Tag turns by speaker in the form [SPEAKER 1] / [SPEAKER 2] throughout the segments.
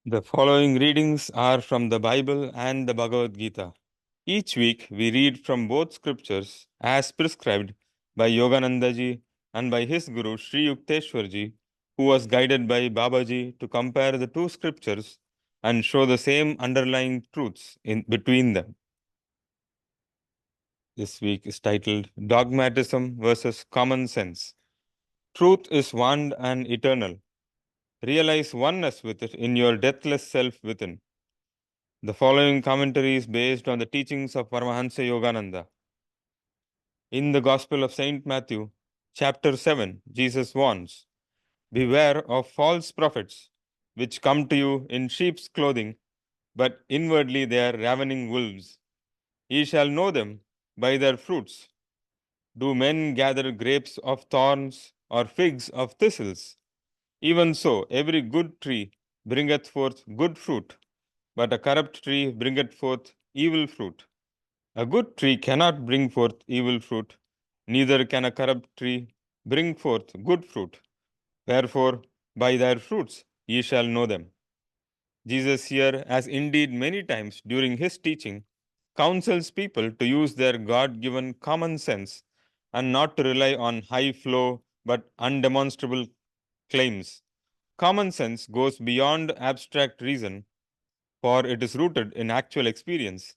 [SPEAKER 1] The following readings are from the Bible and the Bhagavad Gita. Each week we read from both scriptures as prescribed by Yogananda ji and by his guru Sri Yukteswar ji, who was guided by Babaji to compare the two scriptures and show the same underlying truths in between them. This week is titled Dogmatism versus Common Sense. Truth is one and eternal. Realize oneness with it in your deathless self within. The following commentary is based on the teachings of Paramahansa Yogananda. In the Gospel of St. Matthew, chapter 7, Jesus warns, beware of false prophets, which come to you in sheep's clothing, but inwardly they are ravening wolves. Ye shall know them by their fruits. Do men gather grapes of thorns or figs of thistles? Even so, every good tree bringeth forth good fruit, but a corrupt tree bringeth forth evil fruit. A good tree cannot bring forth evil fruit, neither can a corrupt tree bring forth good fruit. Wherefore, by their fruits ye shall know them. Jesus here, as indeed many times during his teaching, counsels people to use their God given common sense and not to rely on high flow but undemonstrable claims. Common sense goes beyond abstract reason, for it is rooted in actual experience.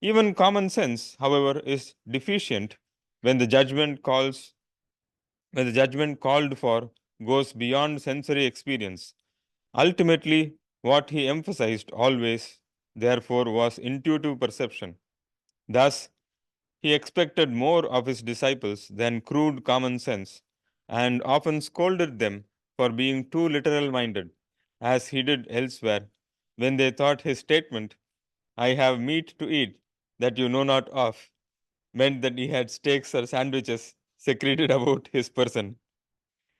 [SPEAKER 1] Even common sense, however, is deficient when the judgment calls when the judgment called for goes beyond sensory experience. Ultimately, what he emphasized always, therefore, was intuitive perception. Thus, he expected more of his disciples than crude common sense, and often scolded them for being too literal minded, as he did elsewhere, when they thought his statement, I have meat to eat that you know not of, meant that he had steaks or sandwiches secreted about his person.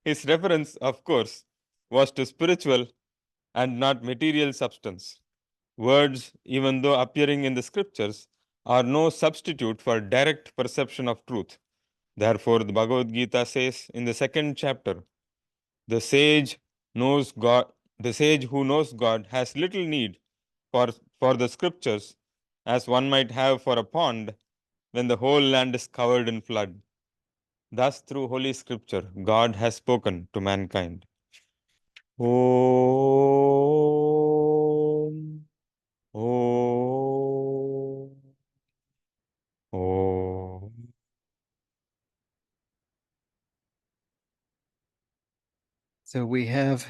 [SPEAKER 1] His reference, of course, was to spiritual and not material substance. Words, even though appearing in the scriptures, are no substitute for direct perception of truth. Therefore, the Bhagavad Gita says in the second chapter, the sage knows God, the sage who knows God has little need for, for the scriptures, as one might have for a pond when the whole land is covered in flood. Thus, through Holy Scripture, God has spoken to mankind. Om. Om. Om.
[SPEAKER 2] So we have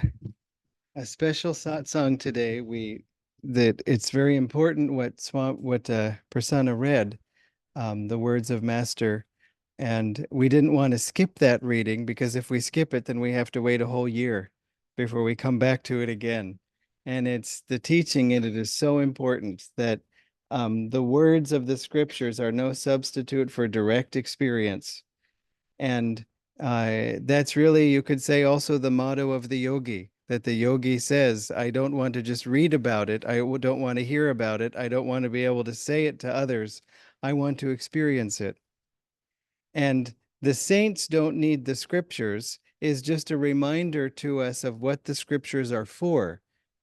[SPEAKER 2] a special satsang today. That it's very important what Prasanna read, the words of Master, and we didn't want to skip that reading because if we skip it, then we have to wait a whole year before we come back to it again. And it's the teaching in it is so important that the words of the scriptures are no substitute for direct experience. And that's really, you could say, also the motto of the yogi, that the yogi says, I don't want to just read about it. Don't want to hear about it. I don't want to be able to say it to others. I want to experience it. And the saints don't need the scriptures is just a reminder to us of what the scriptures are for.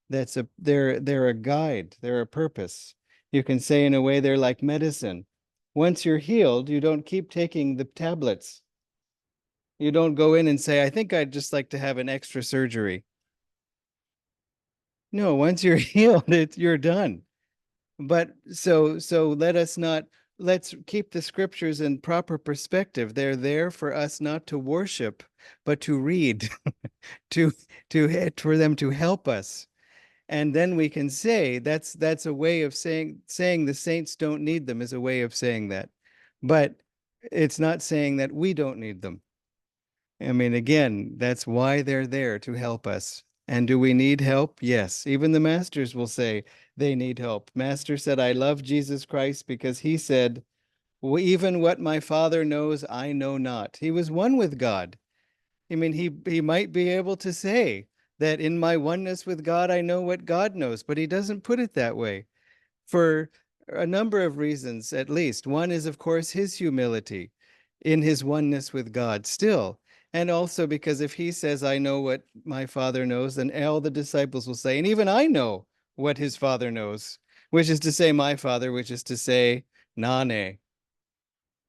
[SPEAKER 2] They're a guide, they're a purpose. You can say in a way they're like medicine. Once you're healed, you don't keep taking the tablets. You don't go in and say, I think I'd just like to have an extra surgery. No, once you're healed, you're done. But so let's keep the scriptures in proper perspective. They're there for us not to worship, but to read, to for them to help us. And then we can say that's a way of saying the saints don't need them is a way of saying that. But it's not saying that we don't need them. I mean, again, that's why they're there to help us. And do we need help? Yes. Even the masters will say they need help. Master said, I love Jesus Christ because he said, even what my Father knows, I know not. He was one with God. I mean, he might be able to say that in my oneness with God, I know what God knows, but he doesn't put it that way for a number of reasons, at least. One is, of course, his humility in his oneness with God still. And also because if he says, I know what my father knows, then all the disciples will say, and even I know what his father knows, which is to say, my father, which is to say, Nane,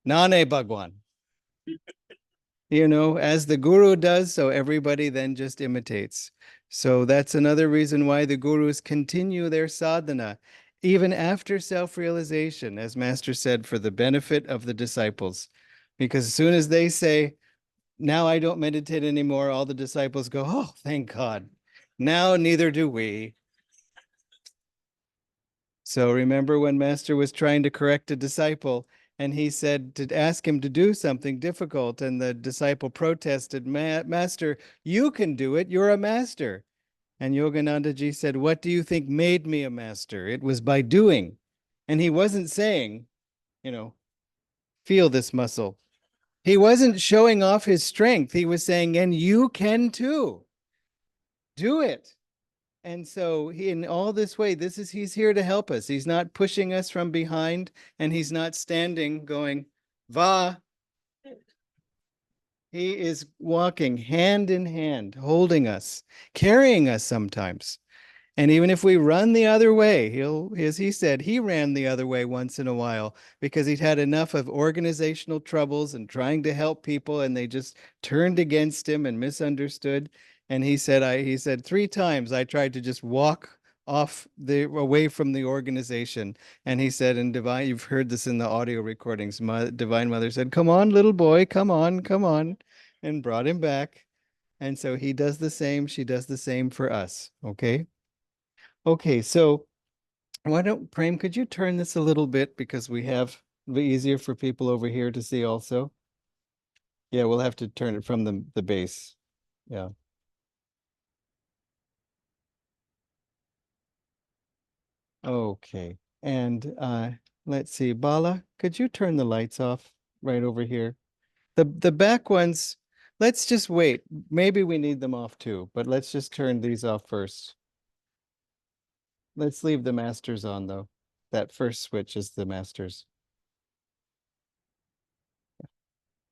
[SPEAKER 2] Nane Bhagwan. As the guru does, so everybody then just imitates. So that's another reason why the gurus continue their sadhana, even after self-realization, as Master said, for the benefit of the disciples. Because as soon as they say, now I don't meditate anymore, all the disciples go, oh, thank God. Now neither do we. So remember when Master was trying to correct a disciple and he said to ask him to do something difficult, and the disciple protested, Master, you can do it. You're a master. And Yogananda ji said, what do you think made me a master? It was by doing. And he wasn't saying, you know, feel this muscle. He wasn't showing off his strength. He was saying, and you can too. Do it. And so he, in all this way, he's here to help us. He's not pushing us from behind, and he's not standing going, va. He is walking hand in hand, holding us, carrying us sometimes. And even if we run the other way, as he said, he ran the other way once in a while because he'd had enough of organizational troubles and trying to help people, and they just turned against him and misunderstood. And he said 3 times I tried to just walk away from the organization. And he said, and Divine, you've heard this in the audio recordings. Divine Mother said, "Come on, little boy, come on," and brought him back. And so he does the same. She does the same for us. Okay. Okay, so why don't, Prem, could you turn this a little bit because we have it'll be easier for people over here to see also. Yeah, we'll have to turn it from the base. Yeah. Okay. And let's see, Bala, could you turn the lights off right over here? The back ones, let's just wait. Maybe we need them off too, but let's just turn these off first. Let's leave the masters on though. That first switch is the masters.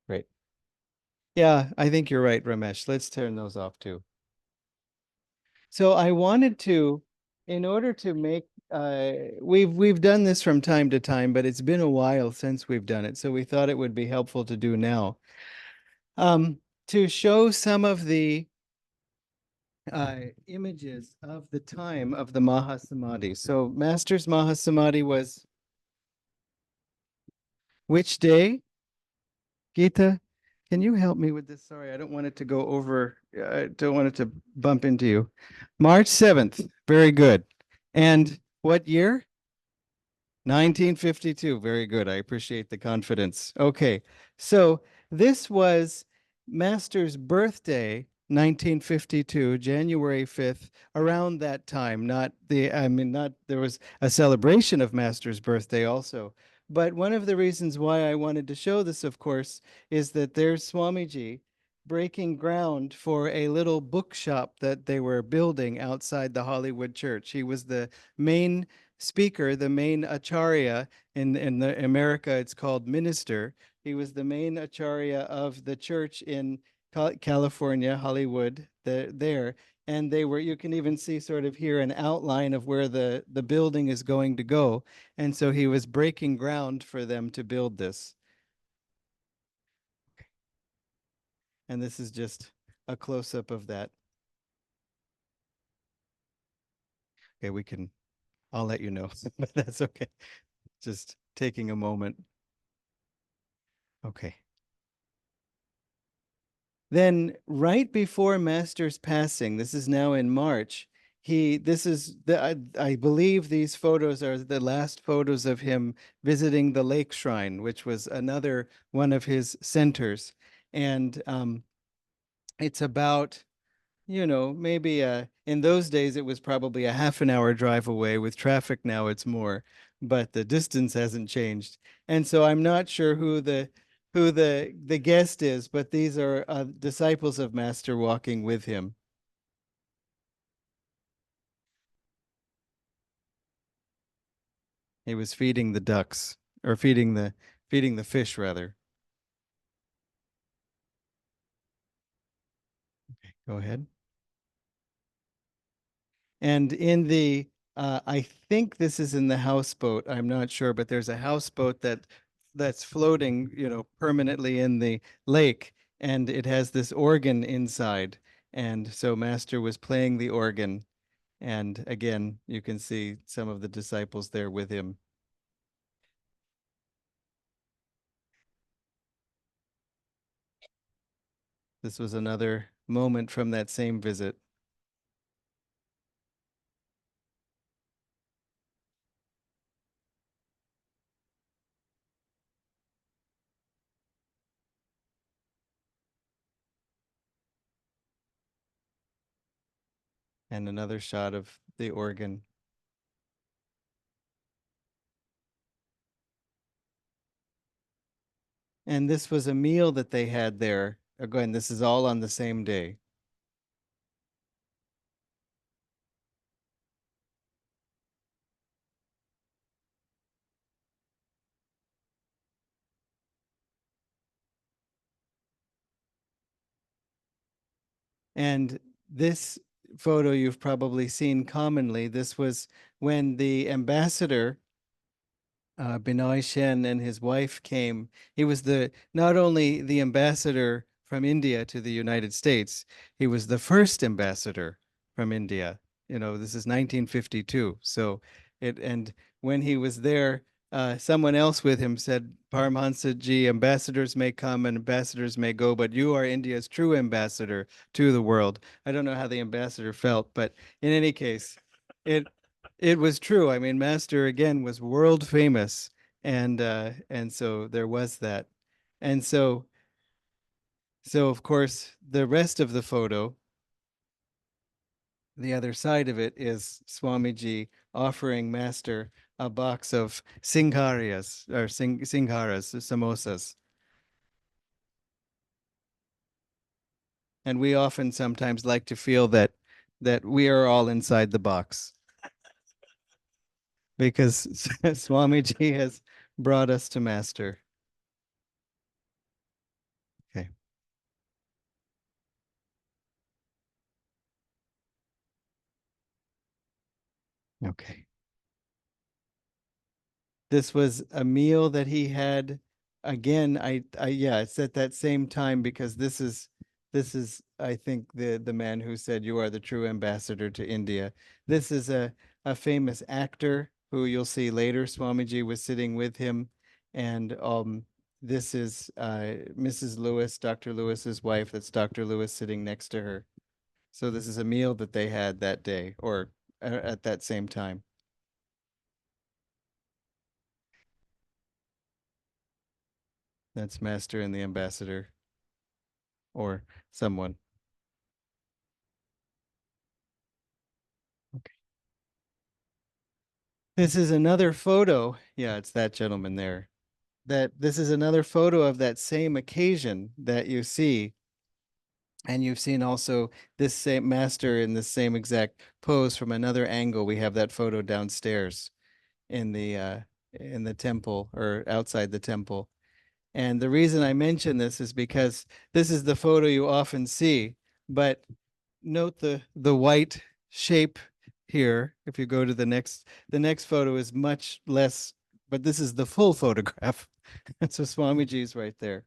[SPEAKER 2] Great. Yeah, I think you're right, Ramesh. Let's turn those off too. So I wanted to, in order to make, we've done this from time to time, but it's been a while since we've done it. So we thought it would be helpful to do now. To show some of the images of the time of the Mahasamadhi. So Master's Mahasamadhi was which day? Gita, can you help me with this? Sorry, I don't want it to go over, I don't want it to bump into you. March 7th. Very good. And what year? 1952. Very good. I appreciate the confidence. Okay. So this was Master's birthday, 1952, January 5th, around that time. There was a celebration of Master's birthday also. But one of the reasons why I wanted to show this, of course, is that there's Swamiji breaking ground for a little bookshop that they were building outside the Hollywood Church. He was the main speaker, the main acharya in the America, it's called minister. He was the main acharya of the church in California, Hollywood, there. And they were, you can even see sort of here an outline of where the building is going to go. And so he was breaking ground for them to build this. And this is just a close-up of that. Okay, I'll let you know, but that's okay. Just taking a moment. Okay. Then right before Master's passing, this is now in March, I believe these photos are the last photos of him visiting the lake shrine, which was another one of his centers. And it's about, maybe in those days it was probably a half an hour drive away. With traffic now it's more, but the distance hasn't changed. And so I'm not sure who the guest is, but these are disciples of Master walking with him. He was feeding the ducks, or feeding the fish rather. Go ahead. And in the, I think this is in the houseboat. I'm not sure, but there's a houseboat that's floating, permanently in the lake, and it has this organ inside. And so Master was playing the organ, and again, you can see some of the disciples there with him. This was another moment from that same visit. And another shot of the organ. And this was a meal that they had there. Again, this is all on the same day. And this photo you've probably seen commonly. This was when the ambassador Binoy Shen and his wife came. He was the not only the ambassador from India to the United States, he was the first ambassador from India. This is 1952. So and when he was there, someone else with him said, Paramahansa ji, ambassadors may come and ambassadors may go, but you are India's true ambassador to the world. I don't know how the ambassador felt, but in any case, it it was true. I mean, Master again was world famous, and so there was that. And so of course the rest of the photo, the other side of it is Swamiji offering Master a box of singharas or singharas, samosas. And we often sometimes like to feel that we are all inside the box because Swamiji has brought us to Master. Okay. Okay. This was a meal that he had. Again, yeah, it's at that same time because this is I think the man who said you are the true ambassador to India. This is a famous actor who you'll see later. Swamiji was sitting with him, and this is Mrs. Lewis, Dr. Lewis's wife. That's Dr. Lewis sitting next to her. So this is a meal that they had that day or at that same time. That's Master and the ambassador or someone. Okay. This is another photo. Yeah, it's that gentleman there. This is another photo of that same occasion that you see. And you've seen also this same master in the same exact pose from another angle. We have that photo downstairs in the temple or outside the temple. And the reason I mention this is because this is the photo you often see, but note the white shape here. If you go to the next photo is much less, but this is the full photograph. So Swamiji is right there.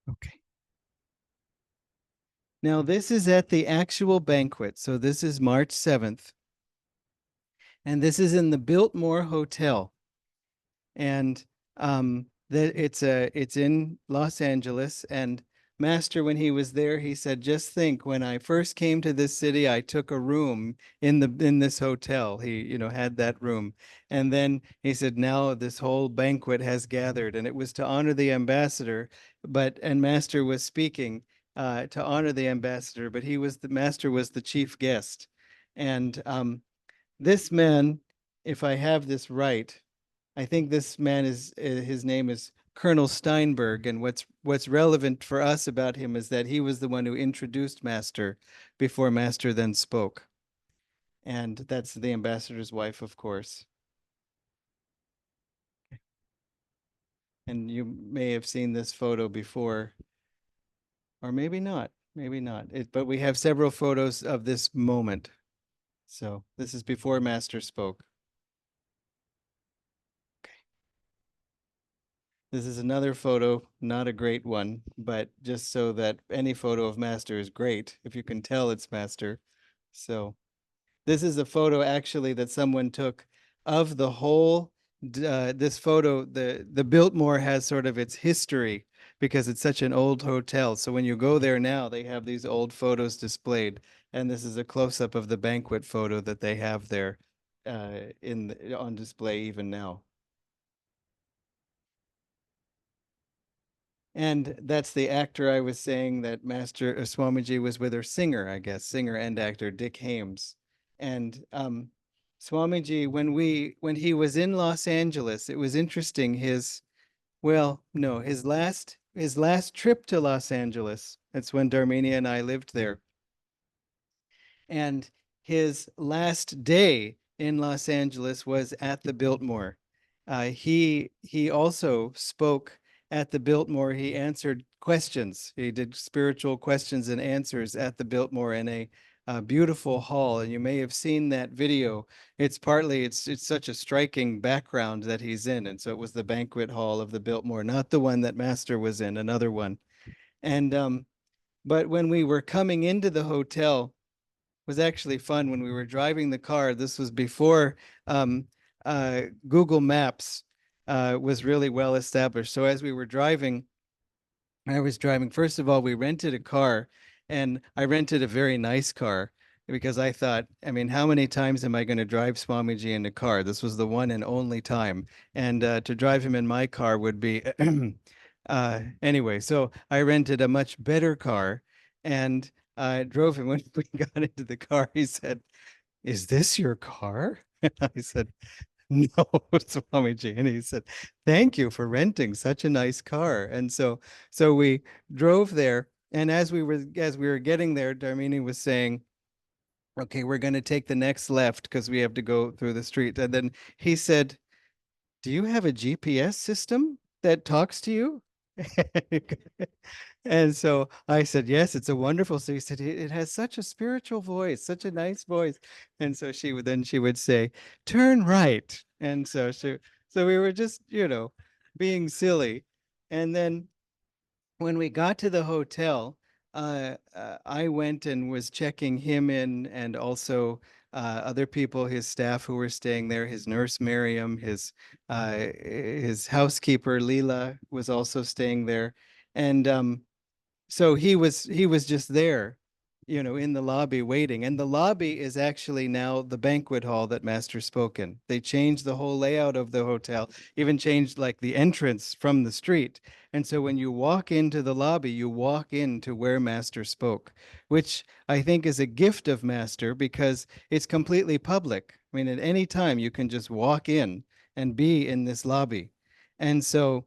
[SPEAKER 2] Okay. Now this is at the actual banquet. So this is March 7th, and this is in the Biltmore Hotel. And that it's in Los Angeles. And Master, when he was there, he said, "Just think, when I first came to this city, I took a room in this hotel. He, had that room, and then he said, now this whole banquet has gathered, and it was to honor the ambassador. And Master was speaking to honor the ambassador, but the Master was the chief guest, and this man, if I have this right." I think this man his name is Colonel Steinberg, and what's relevant for us about him is that he was the one who introduced Master before Master then spoke, and that's the ambassador's wife, of course. And you may have seen this photo before, or maybe not, maybe not. But we have several photos of this moment. So this is before Master spoke. This is another photo, not a great one, but just so that any photo of Master is great, if you can tell it's Master. So this is a photo actually that someone took of the whole. This photo, the Biltmore has sort of its history because it's such an old hotel. So when you go there now, they have these old photos displayed, and this is a close up of the banquet photo that they have there on display even now. And that's the actor I was saying that Master Swamiji was with, or singer, I guess, singer and actor Dick Hames. And Swamiji, when he was in Los Angeles, it was interesting. Well, no, his last trip to Los Angeles. That's when Darmenia and I lived there. And his last day in Los Angeles was at the Biltmore. He also spoke at the Biltmore. He answered questions. He did spiritual questions and answers at the Biltmore in a beautiful hall. And you may have seen that video. It's such a striking background that he's in, and so it was the banquet hall of the Biltmore, not the one that Master was in, another one. And but when we were coming into the hotel, was actually fun when we were driving the car. This was before um, Google Maps was really well established. So as we were driving, I was driving. First of all, we rented a car, and I rented a very nice car because I thought, I mean, how many times am I going to drive Swamiji in a car? This was the one and only time. And to drive him in my car would be anyway. So I rented a much better car and I drove him. When we got into the car, he said, "Is this your car?" I said, "No, Swamiji." And he said, "Thank you for renting such a nice car." And so we drove there. And as we were getting there, Darmini was saying, "Okay, we're going to take the next left because we have to go through the street." And then he said, "Do you have a GPS system that talks to you?" And so I said, "Yes, it's a wonderful." So he said, "It has such a spiritual voice, such a nice voice." And so she would say, "Turn right." And so we were just, being silly. And then when we got to the hotel, I went and was checking him in, and also other people, his staff who were staying there, his nurse Miriam, his housekeeper Leela was also staying there, and so he was just there, in the lobby waiting. And the lobby is actually now the banquet hall that Master spoke in. They changed the whole layout of the hotel, even changed like the entrance from the street. And so when you walk into the lobby, you walk into where Master spoke, which I think is a gift of Master because it's completely public. I mean, at any time you can just walk in and be in this lobby. And so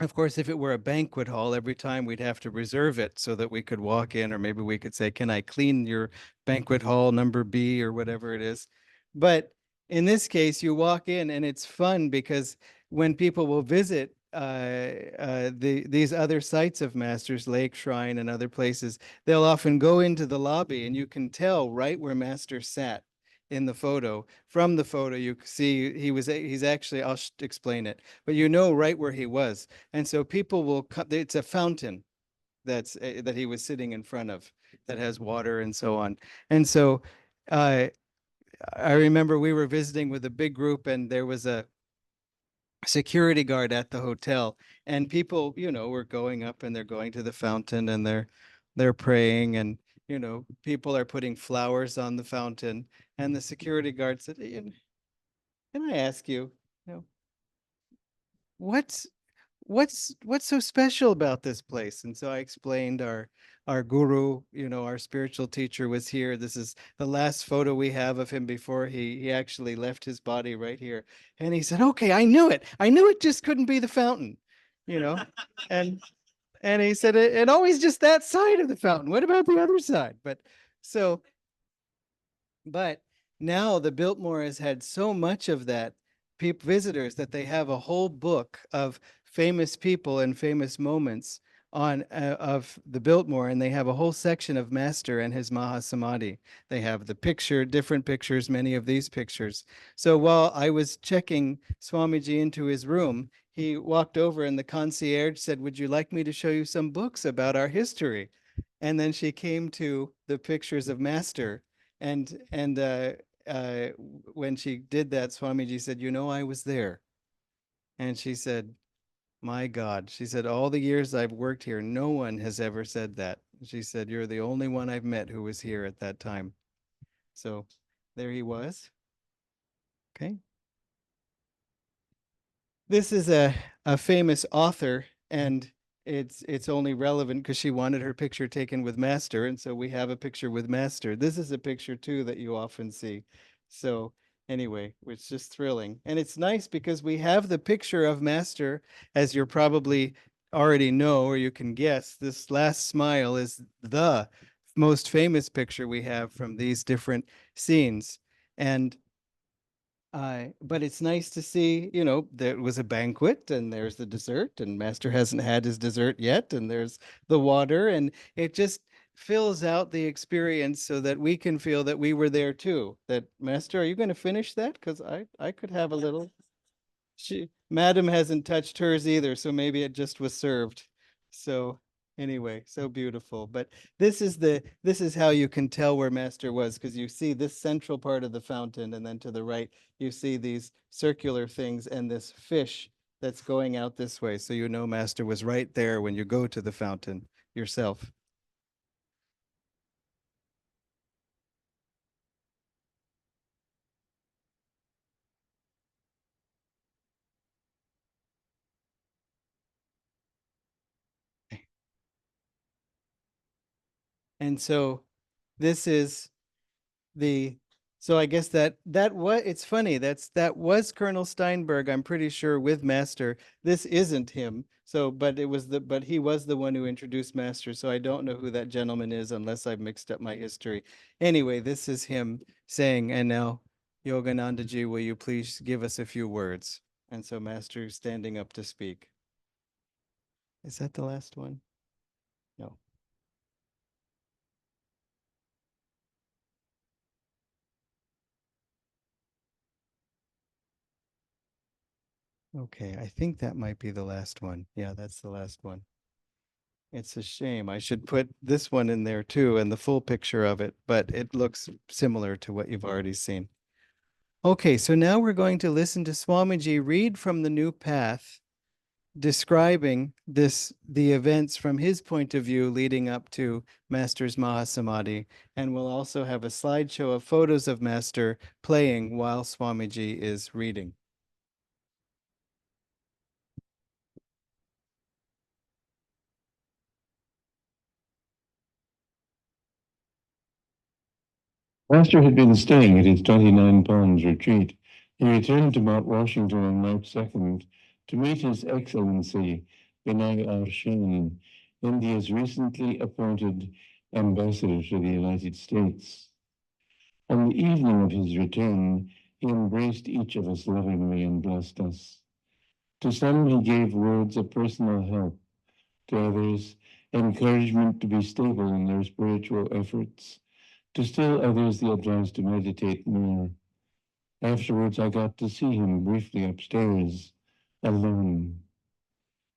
[SPEAKER 2] of course, if it were a banquet hall, every time we'd have to reserve it so that we could walk in, or maybe we could say, "Can I clean your banquet hall number B," or whatever it is. But in this case, you walk in and it's fun because when people will visit these other sites of Master's Lake Shrine and other places, they'll often go into the lobby and you can tell right where Master sat in the photo. From the photo, you see he's actually, I'll explain it, but right where he was. And so people will come, it's a fountain that he was sitting in front of that has water and so on. And so uh, I remember we were visiting with a big group and there was a security guard at the hotel, and people, were going up and they're going to the fountain and they're praying, and people are putting flowers on the fountain. And the security guard said, "Can I ask you, you know, what's what's so special about this place?" And so I explained our guru, our spiritual teacher was here. This is the last photo we have of him before he actually left his body right here. And he said, "Okay, I knew it. I knew it just couldn't be the fountain." You know, and he said it always just that side of the fountain. What about the other side? So but now the Biltmore has had so much of that, people visitors, that they have a whole book of famous people and famous moments on of the Biltmore, and they have a whole section of Master and his Mahasamadhi. They have the picture, different pictures, many of these pictures. So while I was checking Swamiji into his room, he walked over and the concierge said, "Would you like me to show you some books about our history?" And then she came to the pictures of Master, and when she did that, Swamiji said, "You know, I was there." And she said, "My God," she said, "all the years I've worked here, no one has ever said that." She said, "You're the only one I've met who was here at that time." So there he was. Okay. This is a famous author, and it's only relevant because she wanted her picture taken with Master, and so we have a picture with Master. This is a picture too that you often see. So anyway, it's just thrilling. And it's nice because we have the picture of Master, as you're probably already know or you can guess. This last smile is the most famous picture we have from these different scenes. And but it's nice to see, you know, there was a banquet and there's the dessert, and Master hasn't had his dessert yet, and there's the water, and it just fills out the experience so that we can feel that we were there too. That, Master, are you going to finish that? Because I could have a little. Madam hasn't touched hers either, so maybe it just was served. So anyway, so beautiful. But this is how you can tell where Master was, because you see this central part of the fountain, and then to the right you see these circular things and this fish that's going out this way. So you know Master was right there when you go to the fountain yourself. And so this is the so I guess that what it's funny, that was Colonel Steinberg, I'm pretty sure, with Master. This isn't him. So but he was the one who introduced Master, so I don't know who that gentleman is unless I've mixed up my history. Anyway, this is him saying, "And now, Yogananda ji, will you please give us a few words?" And so Master standing up to speak. Is that the last one? No. Okay, I think that might be the last one. Yeah, that's the last one. It's a shame. I should put this one in there too and the full picture of it, but it looks similar to what you've already seen. Okay, so now we're going to listen to Swamiji read from the New Path, describing the events from his point of view leading up to Master's Mahasamadhi, and we'll also have a slideshow of photos of Master playing while Swamiji is reading.
[SPEAKER 3] Master had been staying at his 29 Palms retreat. He returned to Mount Washington on March 2nd to meet His Excellency Binay R. Shan, India's recently appointed ambassador to the United States. On the evening of his return, he embraced each of us lovingly and blessed us. To some, he gave words of personal help. To others, encouragement to be stable in their spiritual efforts. To still others, the advice to meditate more. Afterwards, I got to see him briefly upstairs, alone.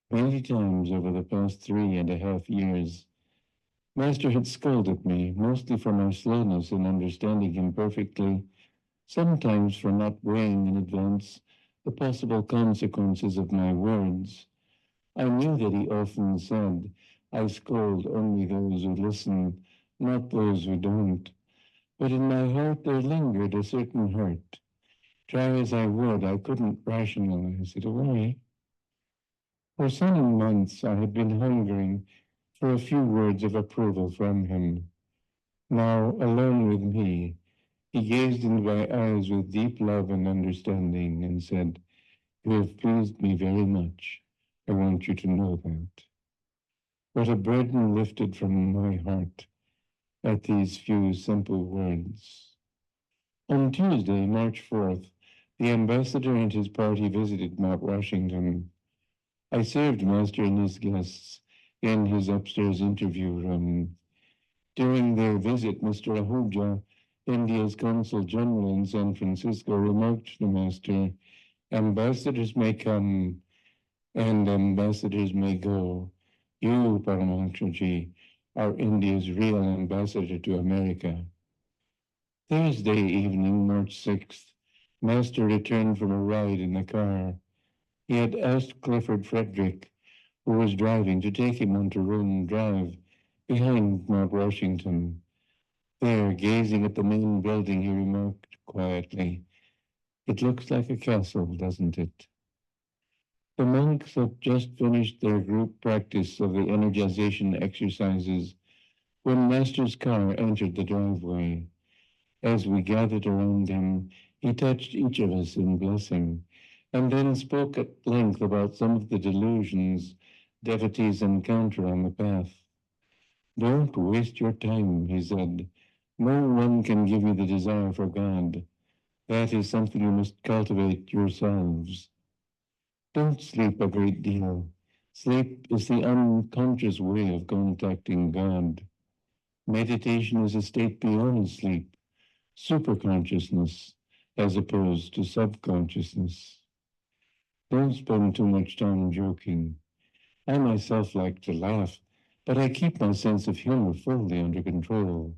[SPEAKER 3] Many times over the past 3.5 years, Master had scolded me, mostly for my slowness in understanding him perfectly, sometimes for not weighing in advance the possible consequences of my words. I knew that he often said, "I scold only those who listen, not those who don't." But in my heart there lingered a certain hurt. Try as I would, I couldn't rationalize it away. For some months I had been hungering for a few words of approval from him. Now, alone with me, he gazed into my eyes with deep love and understanding and said, "You have pleased me very much. I want you to know that." What a burden lifted from my heart at these few simple words. On Tuesday, March 4th, the ambassador and his party visited Mount Washington. I served Master and his guests in his upstairs interview room. During their visit, Mr. Ahuja, India's Consul General in San Francisco, remarked to the Master, ambassadors may come and ambassadors may go. You, Paramahansaji, are India's real ambassador to America. Thursday evening, March 6th, Master returned from a ride in the car. He had asked Clifford Frederick, who was driving, to take him onto Rome Drive behind Mount Washington. There, gazing at the main building, he remarked quietly, "It looks like a castle, doesn't it?" The monks had just finished their group practice of the energization exercises when Master's car entered the driveway. As we gathered around him, he touched each of us in blessing, and then spoke at length about some of the delusions devotees encounter on the path. Don't waste your time, he said. No one can give you the desire for God. That is something you must cultivate yourselves. Don't sleep a great deal. Sleep is the unconscious way of contacting God. Meditation is a state beyond sleep, superconsciousness, as opposed to subconsciousness. Don't spend too much time joking. I myself like to laugh, but I keep my sense of humor fully under control.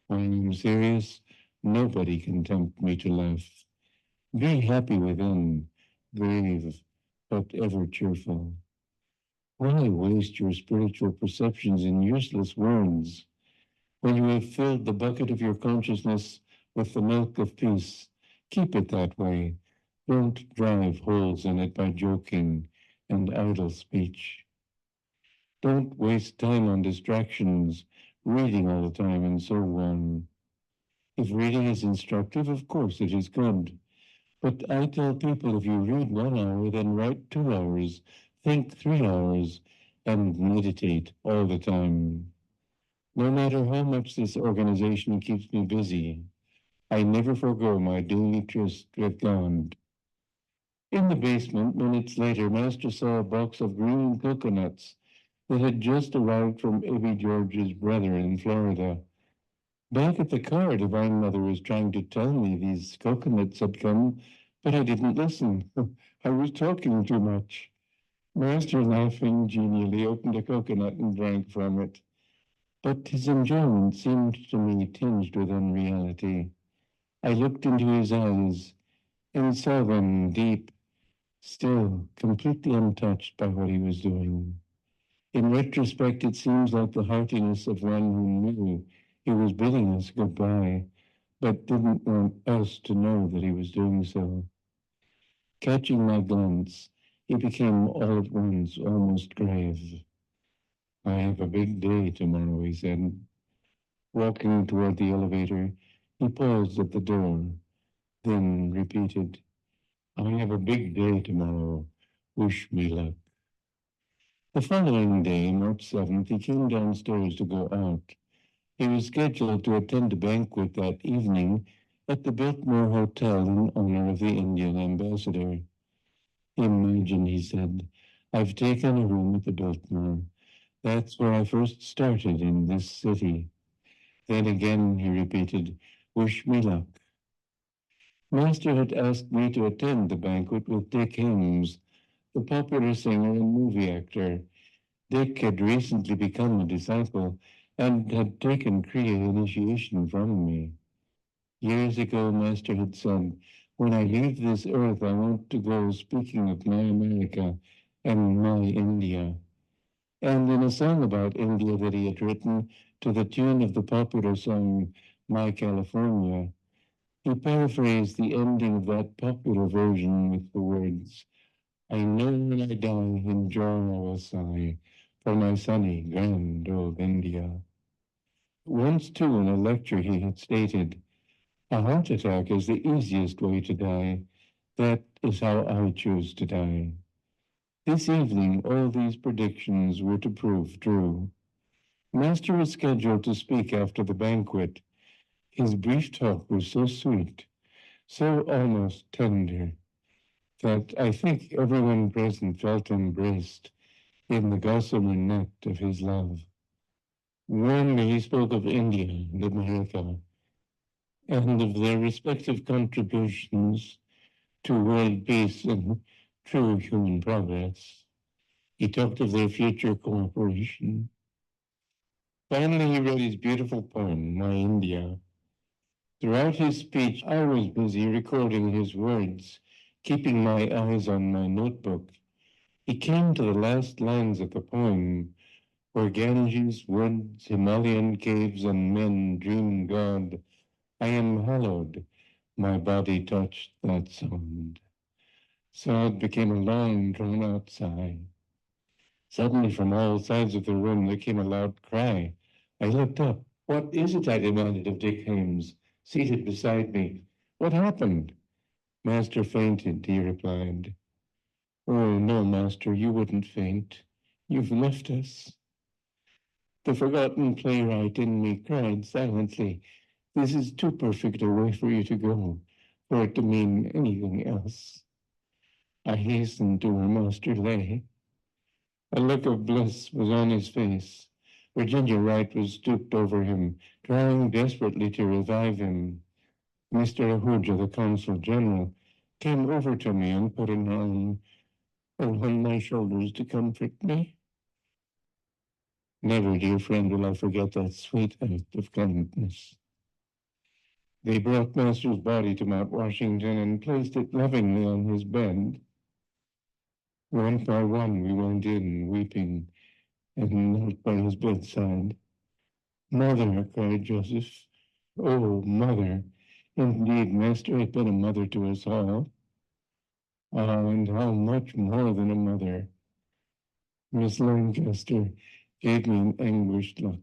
[SPEAKER 3] When I'm serious, nobody can tempt me to laugh. Be happy within, grave, but ever cheerful. Why waste your spiritual perceptions in useless words? When you have filled the bucket of your consciousness with the milk of peace, keep it that way. Don't drive holes in it by joking and idle speech. Don't waste time on distractions, reading all the time, and so on. If reading is instructive, of course it is good. But I tell people if you read 1 hour, then write 2 hours, think 3 hours, and meditate all the time. No matter how much this organization keeps me busy, I never forgo my daily tryst with God. In the basement, minutes later, Master saw a box of green coconuts that had just arrived from Ebi George's brother in Florida. Back at the car, Divine Mother was trying to tell me these coconuts had come, but I didn't listen. I was talking too much. Master, laughing genially, opened a coconut and drank from it. But his enjoyment seemed to me tinged with unreality. I looked into his eyes and saw them deep, still, completely untouched by what he was doing. In retrospect, it seems like the heartiness of one who knew he was bidding us goodbye, but didn't want us to know that he was doing so. Catching my glance, he became all at once almost grave. "I have a big day tomorrow," he said. Walking toward the elevator, he paused at the door, then repeated, "I have a big day tomorrow. Wish me luck." The following day, March 7th, he came downstairs to go out. He was scheduled to attend a banquet that evening at the Biltmore Hotel in honor of the Indian ambassador. "Imagine," he said, "I've taken a room at the Biltmore. That's where I first started in this city." Then again he repeated, "Wish me luck." Master had asked me to attend the banquet with Dick Himes, the popular singer and movie actor. Dick had recently become a disciple and had taken Kriya initiation from me. Years ago, Master had said, "When I leave this earth, I want to go speaking of my America and my India." And in a song about India that he had written to the tune of the popular song My California, he paraphrased the ending of that popular version with the words, "I know when I die in joy I will sigh for my sunny, grand old India." Once, too, in a lecture he had stated, "A heart attack is the easiest way to die. That is how I choose to die." This evening, all these predictions were to prove true. Master was scheduled to speak after the banquet. His brief talk was so sweet, so almost tender. that I think everyone present felt embraced in the gossamer net of his love. Warmly he spoke of India and America and of their respective contributions to world peace and true human progress. He talked of their future cooperation. Finally, he wrote his beautiful poem, My India. Throughout his speech, I was busy recording his words, keeping my eyes on my notebook. He came to the last lines of the poem, where Ganges, woods, Himalayan caves, and men dream God. I am hallowed. My body touched that sound. So it became a long, drawn-out sigh. Suddenly, from all sides of the room, there came a loud cry. I looked up. What is it? I demanded of Dick Hames, seated beside me. What happened? Master fainted, he replied. Oh, no, Master, you wouldn't faint. You've left us. The forgotten playwright in me cried silently. This is too perfect a way for you to go, for it to mean anything else. I hastened to where Master lay. A look of bliss was on his face. Virginia Wright was stooped over him, trying desperately to revive him. Mr. Ahuja, the Consul General, came over to me and put an arm around my shoulders to comfort me. Never, dear friend, will I forget that sweet act of kindness. They brought Master's body to Mount Washington and placed it lovingly on his bed. One by one we went in, weeping, and knelt by his bedside. Mother, cried Joseph. Oh, mother. Indeed, Master had been a mother to us all. Ah, and how much more than a mother. Miss Lancaster gave me an anguished look.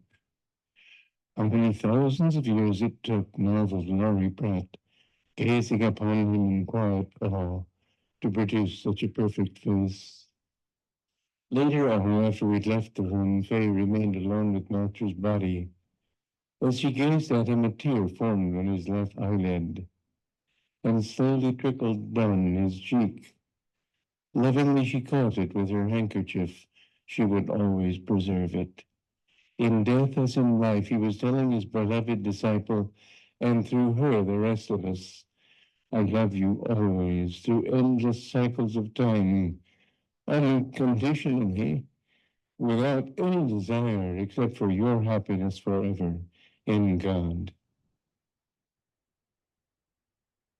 [SPEAKER 3] How many thousands of years it took, marveled Laurie Pratt, gazing upon him in quiet awe, to produce such a perfect face. Later on, after we'd left the room, Faye remained alone with Master's body. As she gazed at him, a tear formed on his left eyelid and slowly trickled down his cheek. Lovingly she caught it with her handkerchief. She would always preserve it. In death as in life, he was telling his beloved disciple, and through her the rest of us, I love you always, through endless cycles of time, unconditionally, without any desire except for your happiness forever in God.